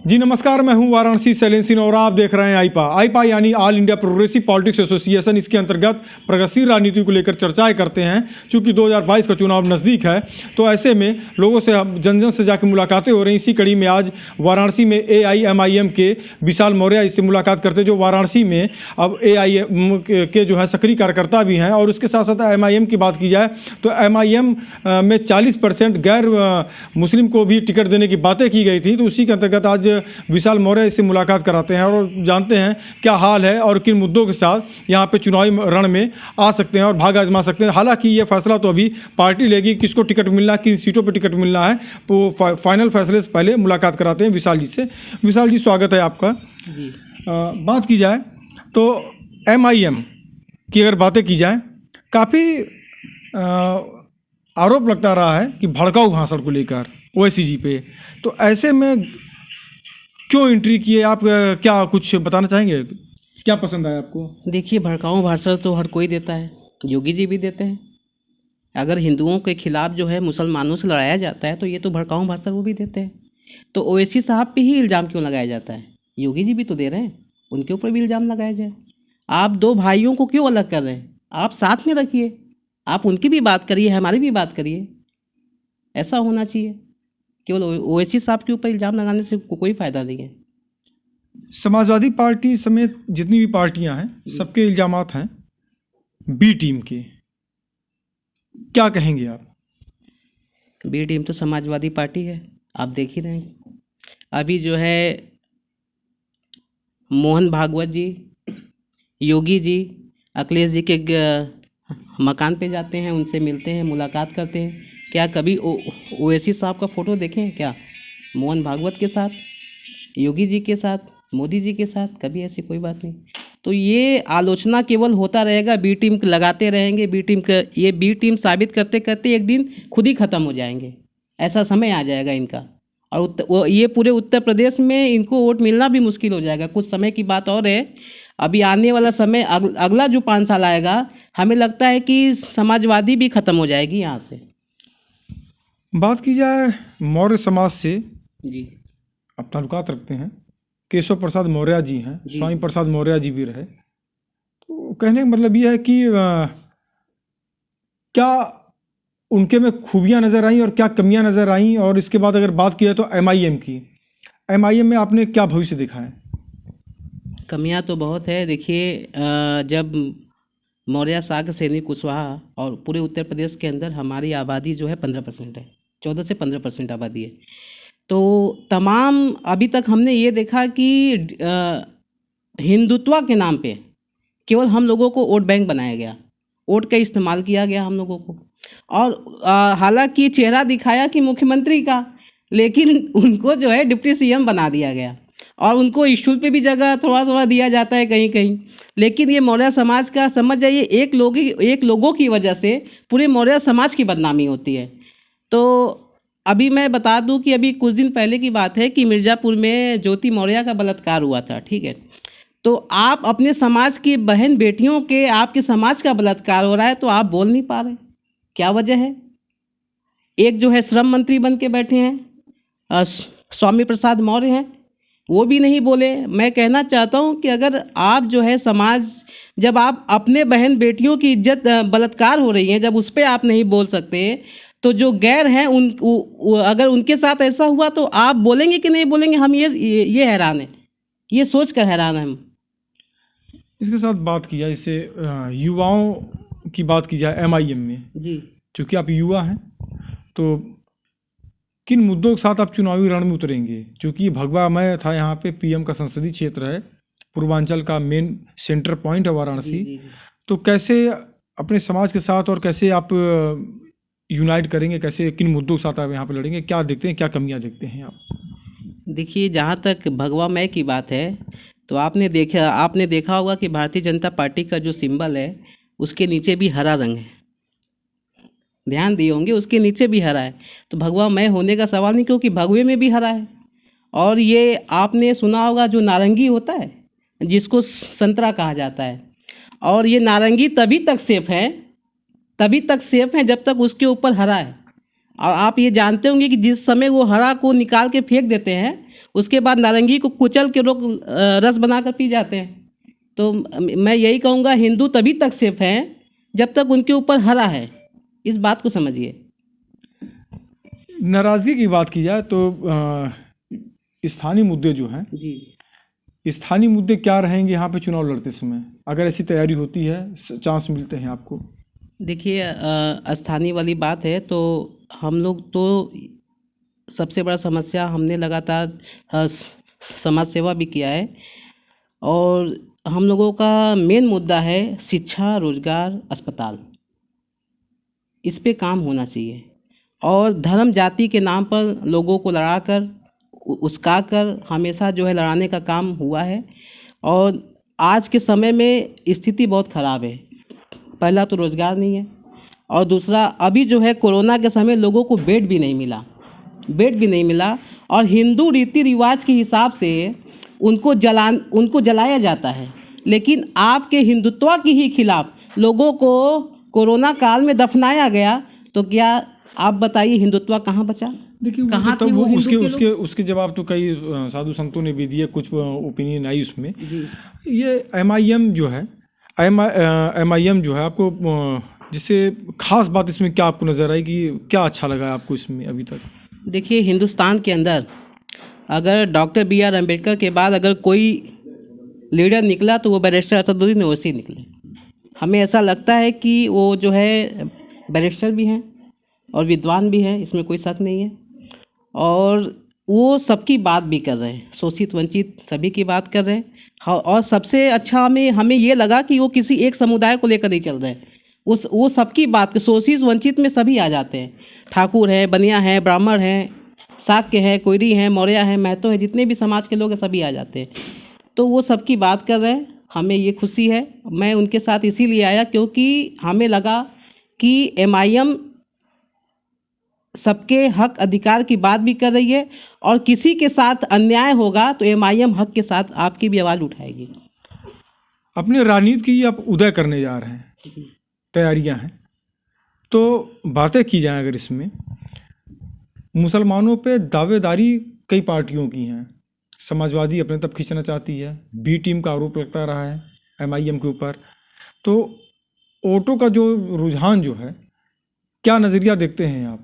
जी नमस्कार, मैं हूं वाराणसी शैलेंद्र सिंह और आप देख रहे हैं आईपा यानी all India progressive politics association. इसके अंतर्गत प्रगतिशील राजनीति को लेकर चर्चाएं करते हैं। चूंकि 2022 का चुनाव नज़दीक है तो ऐसे में लोगों से जन जन से जाकर मुलाकातें हो रही। इसी कड़ी में आज वाराणसी में AIMIM के विशाल मौर्य इससे मुलाकात करते, जो वाराणसी में अब AIM के जो है सक्रिय कार्यकर्ता भी हैं। और उसके साथ साथ MIM की बात की जाए तो MIM में 40% गैर मुस्लिम को भी टिकट देने की बातें की गई थी। तो उसी के अंतर्गत आज विशाल मौर्य इससे मुलाकात कराते हैं और जानते हैं क्या हाल है और किन मुद्दों के साथ यहाँ पे चुनावी रण में आ सकते हैं और भाग आजमा सकते हैं। हालांकि ये फैसला तो अभी पार्टी लेगी, किसको टिकट मिलना है, किन सीटों पर टिकट मिलना है, तो फाइनल फैसले से पहले मुलाकात कराते हैं विशाल जी से। विशाल जी, स्वागत है आपका जी। बात की जाए तो MIM की अगर बातें की जाए, काफ़ी आरोप लगता रहा है कि भड़काऊ भाषण को लेकर ओवैसी जी पे, तो ऐसे में क्यों एंट्री किए आप? क्या कुछ बताना चाहेंगे? क्या पसंद आया आपको? देखिए, भड़काऊ भाषण तो हर कोई देता है, योगी जी भी देते हैं। अगर हिंदुओं के खिलाफ जो है मुसलमानों से लड़ाया जाता है तो ये तो भड़काऊ भाषण वो भी देते हैं। तो ओवैसी साहब पे ही इल्ज़ाम क्यों लगाया जाता है? योगी जी भी तो दे रहे हैं, उनके ऊपर भी इल्ज़ाम लगाया जाए। आप दो भाइयों को क्यों अलग कर रहे हैं? आप साथ में रखिए, आप उनकी भी बात करिए, हमारी भी बात करिए। ऐसा होना चाहिए। केवल ओवैसी साहब के ऊपर इल्ज़ाम लगाने से कोई फ़ायदा नहीं है। समाजवादी पार्टी समेत जितनी भी पार्टियां हैं, सबके इल्ज़ामात हैं बी टीम के। क्या कहेंगे आप? बी टीम तो समाजवादी पार्टी है, आप देख ही रहे हैं। अभी जो है मोहन भागवत जी, योगी जी, अखिलेश जी के मकान पे जाते हैं, उनसे मिलते हैं, मुलाकात करते हैं। क्या कभी ओवैसी साहब का फ़ोटो देखे हैं क्या? मोहन भागवत के साथ, योगी जी के साथ, मोदी जी के साथ कभी ऐसी कोई बात नहीं। तो ये आलोचना केवल होता रहेगा, बी टीम लगाते रहेंगे। बी टीम साबित करते करते एक दिन खुद ही ख़त्म हो जाएंगे। ऐसा समय आ जाएगा इनका। और ये पूरे उत्तर प्रदेश में इनको वोट मिलना भी मुश्किल हो जाएगा। कुछ समय की बात और है, अभी आने वाला समय अगला जो 5 साल आएगा, हमें लगता है कि समाजवादी भी ख़त्म हो जाएगी यहाँ से। बात की जाए मौर्य समाज से जी, आप ताल्लुकात रखते हैं। केशव प्रसाद मौर्य जी हैं, स्वामी प्रसाद मौर्य जी भी रहे। तो कहने का मतलब ये है कि क्या उनके में खूबियां नज़र आई और क्या कमियां नज़र आई? और इसके बाद अगर बात की जाए तो MIM की, MIM में आपने क्या भविष्य देखा है? कमियां तो बहुत है। देखिए, जब मौर्य शाह सैनी कुशवाहा और पूरे उत्तर प्रदेश के अंदर हमारी आबादी जो है 15% है, 14 से 15% आबादी है। तो तमाम अभी तक हमने ये देखा कि हिंदुत्व के नाम पे केवल हम लोगों को वोट बैंक बनाया गया, वोट का इस्तेमाल किया गया हम लोगों को। और हालांकि चेहरा दिखाया कि मुख्यमंत्री का, लेकिन उनको जो है डिप्टी CM बना दिया गया और उनको स्टूल पे भी जगह थोड़ा थोड़ा दिया जाता है कहीं कहीं। लेकिन ये मौर्य समाज का, समझ जाइए, एक लोगों की वजह से पूरे मौर्य समाज की बदनामी होती है। तो अभी मैं बता दूं कि अभी कुछ दिन पहले की बात है कि मिर्ज़ापुर में ज्योति मौर्य का बलात्कार हुआ था, ठीक है। तो आप अपने समाज की बहन बेटियों के, आपके समाज का बलात्कार हो रहा है तो आप बोल नहीं पा रहे, क्या वजह है? एक जो है श्रम मंत्री बन के बैठे हैं, स्वामी प्रसाद मौर्य हैं, वो भी नहीं बोले। मैं कहना चाहता हूँ कि अगर आप जो है समाज, जब आप अपने बहन बेटियों की इज्जत, बलात्कार हो रही है, जब उस पर आप नहीं बोल सकते, तो जो गैर हैं अगर उनके साथ ऐसा हुआ तो आप बोलेंगे कि नहीं बोलेंगे? हम ये हैरान है, ये सोच कर हैरान है हम। इसके साथ बात की जाए, इससे युवाओं की बात की जाए MIM में जी, क्योंकि आप युवा हैं, तो किन मुद्दों के साथ आप चुनावी रण में उतरेंगे? क्योंकि भगवा मैं था यहाँ पे, PM का संसदीय क्षेत्र है, पूर्वांचल का मेन सेंटर पॉइंट है वाराणसी। तो कैसे अपने समाज के साथ और कैसे आप यूनाइट करेंगे? कैसे किन मुद्दों के साथ आप यहाँ पे लड़ेंगे? क्या देखते हैं, क्या कमियाँ देखते हैं आप? देखिए, जहाँ तक भगवा मय की बात है तो आपने देखा होगा कि भारतीय जनता पार्टी का जो सिंबल है उसके नीचे भी हरा रंग है। ध्यान दिए होंगे, उसके नीचे भी हरा है। तो भगवा मय होने का सवाल नहीं, क्योंकि भगवे में भी हरा है। और ये आपने सुना होगा, जो नारंगी होता है जिसको संतरा कहा जाता है, और ये नारंगी तभी तक सेफ है जब तक उसके ऊपर हरा है। और आप ये जानते होंगे कि जिस समय वो हरा को निकाल के फेंक देते हैं, उसके बाद नारंगी को कुचल के लोग रस बनाकर पी जाते हैं। तो मैं यही कहूँगा, हिंदू तभी तक सेफ हैं जब तक उनके ऊपर हरा है। इस बात को समझिए। नाराज़गी की बात की जाए तो स्थानीय मुद्दे जो हैं, जी, स्थानीय मुद्दे क्या रहेंगे यहाँ पे चुनाव लड़ते समय, अगर ऐसी तैयारी होती है, चांस मिलते हैं आपको? देखिए, स्थानीय वाली बात है तो हम लोग तो सबसे बड़ा समस्या, हमने लगातार समाज सेवा भी किया है और हम लोगों का मेन मुद्दा है शिक्षा, रोजगार, अस्पताल। इस पे काम होना चाहिए। और धर्म जाति के नाम पर लोगों को लड़ाकर उस्काकर हमेशा जो है लड़ाने का काम हुआ है। और आज के समय में स्थिति बहुत ख़राब है। पहला तो रोज़गार नहीं है और दूसरा अभी जो है कोरोना के समय लोगों को बेड भी नहीं मिला और हिंदू रीति रिवाज के हिसाब से उनको जलाया जाता है। लेकिन आपके हिंदुत्व के ही खिलाफ लोगों को कोरोना काल में दफनाया गया, तो क्या आप बताइए हिंदुत्व कहाँ बचा? देखिए, कहाँ थे तब वो वो हिंदू उसके के उसके उसके जवाब तो कई साधु संतों ने भी दिए, कुछ ओपिनियन आई उसमें। जी। ये MIM जो है, MIM जो है, आपको जिससे खास बात इसमें क्या आपको नज़र आई, कि क्या अच्छा लगा आपको इसमें अभी तक? देखिए, हिंदुस्तान के अंदर अगर डॉक्टर BR अम्बेडकर के बाद अगर कोई लीडर निकला तो वो बैरिस्टर असदुद्दीन ओवैसी निकले। हमें ऐसा लगता है कि वो जो है बैरिस्टर भी हैं और विद्वान भी हैं, इसमें कोई शक नहीं है। और वो सबकी बात भी कर रहे हैं, शोषित वंचित सभी की बात कर रहे हैं। हाँ, और सबसे अच्छा हमें ये लगा कि वो किसी एक समुदाय को लेकर नहीं चल रहे हैं। वो सबकी बात, शोषित वंचित में सभी आ जाते हैं। ठाकुर हैं, बनिया हैं, ब्राह्मण हैं, शाक्य हैं, कोयरी हैं, मौर्य हैं, महतो हैं, जितने भी समाज के लोग हैं सभी आ जाते हैं। तो वो सबकी बात कर रहे हैं, हमें ये खुशी है। मैं उनके साथ इसीलिए आया क्योंकि हमें लगा कि MIM सबके हक अधिकार की बात भी कर रही है और किसी के साथ अन्याय होगा तो MIM हक के साथ आपकी भी आवाज़ उठाएगी। अपने राजनीति की आप उदय करने जा रहे हैं, तैयारियां हैं, तो बातें की जाएं अगर इसमें, मुसलमानों पे दावेदारी कई पार्टियों की हैं। समाजवादी अपने तब खींचना चाहती है, B टीम का आरोप लगता रहा है MIM के ऊपर। तो वोटों का जो रुझान जो है, क्या नज़रिया देखते हैं आप?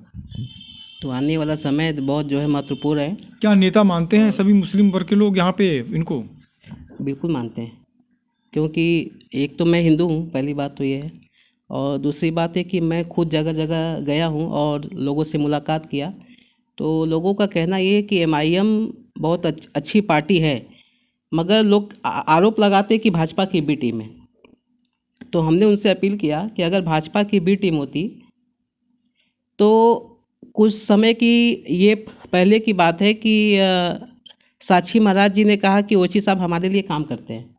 तो आने वाला समय बहुत जो है महत्वपूर्ण है। क्या नेता मानते हैं सभी मुस्लिम वर्ग के लोग यहाँ पे इनको? बिल्कुल मानते हैं, क्योंकि एक तो मैं हिंदू हूँ, पहली बात तो ये है। और दूसरी बात है कि मैं खुद जगह जगह गया हूँ और लोगों से मुलाकात किया, तो लोगों का कहना ये है कि MIM बहुत अच्छी पार्टी है, मगर लोग आरोप लगाते हैं कि भाजपा की B टीम है। तो हमने उनसे अपील किया कि अगर भाजपा की B टीम होती तो कुछ समय की ये पहले की बात है कि साक्षी महाराज जी ने कहा कि ओवैसी साहब हमारे लिए काम करते हैं।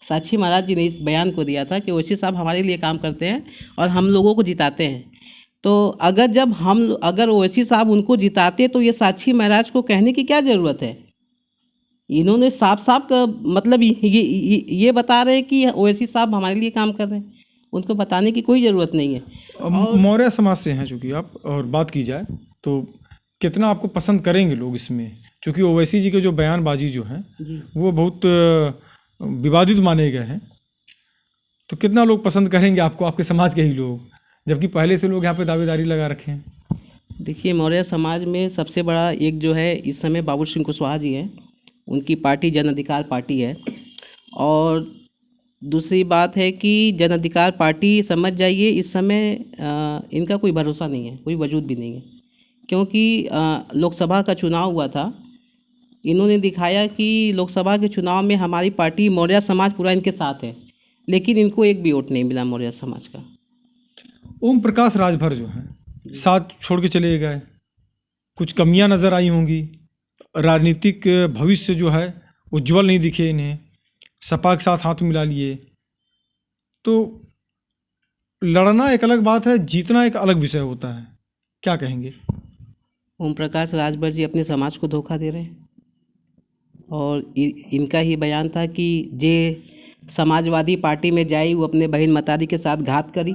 साक्षी महाराज जी ने इस बयान को दिया था कि ओवैसी साहब हमारे लिए काम करते हैं और हम लोगों को जिताते हैं। तो अगर ओवैसी साहब उनको जिताते तो ये साक्षी महाराज को कहने की क्या ज़रूरत है? इन्होंने साफ साफ का मतलब ये बता रहे हैं कि ओवैसी साहब हमारे लिए काम कर रहे हैं, उनको बताने की कोई ज़रूरत नहीं है। मौर्य समाज से हैं चूँकि आप, और बात की जाए तो कितना आपको पसंद करेंगे लोग इसमें, क्योंकि ओवैसी जी के जो बयानबाजी जो हैं वो बहुत विवादित माने गए हैं, तो कितना लोग पसंद करेंगे आपको, आपके समाज के ही लोग, जबकि पहले से लोग यहाँ पे दावेदारी लगा रखे हैं? देखिए, मौर्य समाज में सबसे बड़ा एक जो है इस समय बाबू सिंह कुशवाहा जी हैं, उनकी पार्टी जन अधिकार पार्टी है। और दूसरी बात है कि जन अधिकार पार्टी, समझ जाइए इस समय इनका कोई भरोसा नहीं है, कोई वजूद भी नहीं है। क्योंकि लोकसभा का चुनाव हुआ था, इन्होंने दिखाया कि लोकसभा के चुनाव में हमारी पार्टी मौर्य समाज पूरा इनके साथ है, लेकिन इनको एक भी वोट नहीं मिला मौर्य समाज का। ओम प्रकाश राजभर जो हैं साथ छोड़ के चले गए, कुछ कमियां नज़र आई होंगी, राजनीतिक भविष्य जो है उज्जवल नहीं दिखे इन्हें, सपा के साथ हाथ मिला लिए। तो लड़ना एक अलग बात है, जीतना एक अलग विषय होता है, क्या कहेंगे? ओम प्रकाश राजभर जी अपने समाज को धोखा दे रहे हैं और इनका ही बयान था कि जे समाजवादी पार्टी में जाई वो अपने बहन मतारी के साथ घात करी।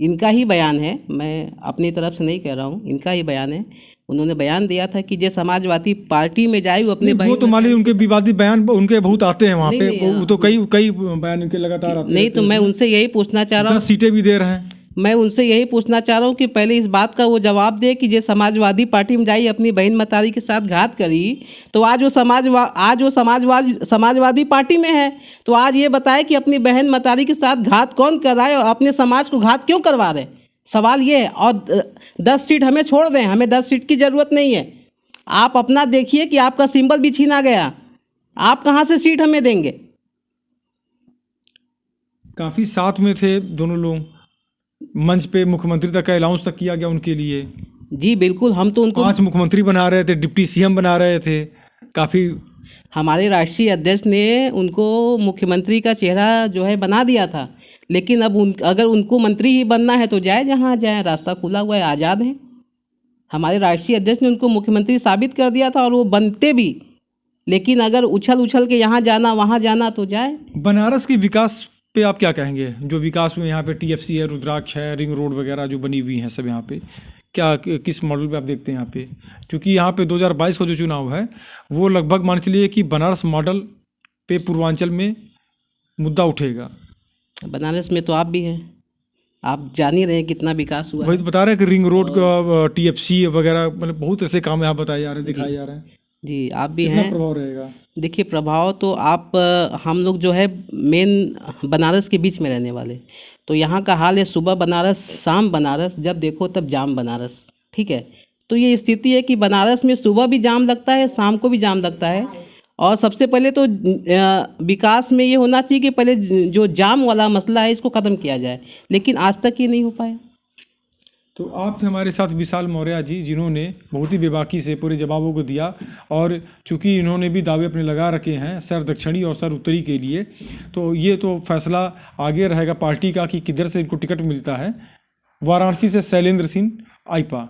इनका ही बयान है, मैं अपनी तरफ से नहीं कह रहा हूँ, इनका ही बयान है। उन्होंने बयान दिया था कि जे समाजवादी पार्टी में जाए वो अपने वो तो मान लीजिए उनके विवादित बयान उनके बहुत आते हैं वहाँ नहीं, पे, नहीं, वो तो कई कई बयान इनके लगातार आते नहीं, तो मैं उनसे यही पूछना चाह रहा हूँ, 10 सीटें भी दे रहे हैं। मैं उनसे यही पूछना चाह रहा हूँ कि पहले इस बात का वो जवाब दे कि जे समाजवादी पार्टी में जाई अपनी बहन मतारी के साथ घात करी, तो आज वो समाजवादी पार्टी में है, तो आज ये बताए कि अपनी बहन मतारी के साथ घात कौन कर रहा है और अपने समाज को घात क्यों करवा रहे। सवाल ये है। और 10 सीट हमें छोड़ दें, हमें 10 सीट की ज़रूरत नहीं है। आप अपना देखिए कि आपका सिंबल भी छीना गया, आप कहाँ से सीट हमें देंगे। काफ़ी साथ में थे दोनों लोग, मंच पे मुख्यमंत्री तक का अनाउंस तक किया गया उनके लिए। जी बिल्कुल, हम तो उनको 5 मुख्यमंत्री बना रहे थे, डिप्टी सीएम बना रहे थे। काफ़ी हमारे राष्ट्रीय अध्यक्ष ने उनको मुख्यमंत्री का चेहरा जो है बना दिया था, लेकिन अब अगर उनको मंत्री ही बनना है तो जाए जहाँ जाए, रास्ता खुला हुआ है, आज़ाद हैं। हमारे राष्ट्रीय अध्यक्ष ने उनको मुख्यमंत्री साबित कर दिया था और वो बनते भी, लेकिन अगर उछल के यहाँ जाना वहाँ जाना तो जाए। बनारस के विकास पे आप क्या कहेंगे? जो विकास में यहाँ पे टीएफसी है, रुद्राक्ष है, रिंग रोड वगैरह जो बनी हुई हैं सब, यहाँ पे क्या किस मॉडल पे आप देखते हैं यहाँ पे? क्योंकि यहाँ पे 2022 का जो चुनाव है वो लगभग मान चलिए कि बनारस मॉडल पे पूर्वांचल में मुद्दा उठेगा। बनारस में तो आप भी हैं, आप जान ही रहे हैं कितना विकास हुआ वही है। तो बता रहे हैं कि रिंग रोड का टीएफसी वगैरह, मतलब बहुत ऐसे काम यहाँ बताए जा रहे हैं, दिखाए जा रहे हैं। जी आप भी कितना हैं। प्रभाव रहेगा? देखिए प्रभाव तो आप हम लोग जो है मेन बनारस के बीच में रहने वाले, तो यहाँ का हाल है सुबह बनारस शाम बनारस, जब देखो तब जाम बनारस, ठीक है। तो ये स्थिति है कि बनारस में सुबह भी जाम लगता है, शाम को भी जाम लगता है। और सबसे पहले तो विकास में ये होना चाहिए कि पहले जो जाम वाला मसला है इसको ख़त्म किया जाए, लेकिन आज तक ये नहीं हो पाया। तो आप थे हमारे साथ विशाल मौर्य जी, जिन्होंने बहुत ही बेबाकी से पूरे जवाबों को दिया, और चूंकि इन्होंने भी दावे अपने लगा रखे हैं सर दक्षिणी और सर उत्तरी के लिए, तो ये तो फैसला आगे रहेगा पार्टी का कि किधर से इनको टिकट मिलता है। वाराणसी से शैलेंद्र सिंह, आईपा।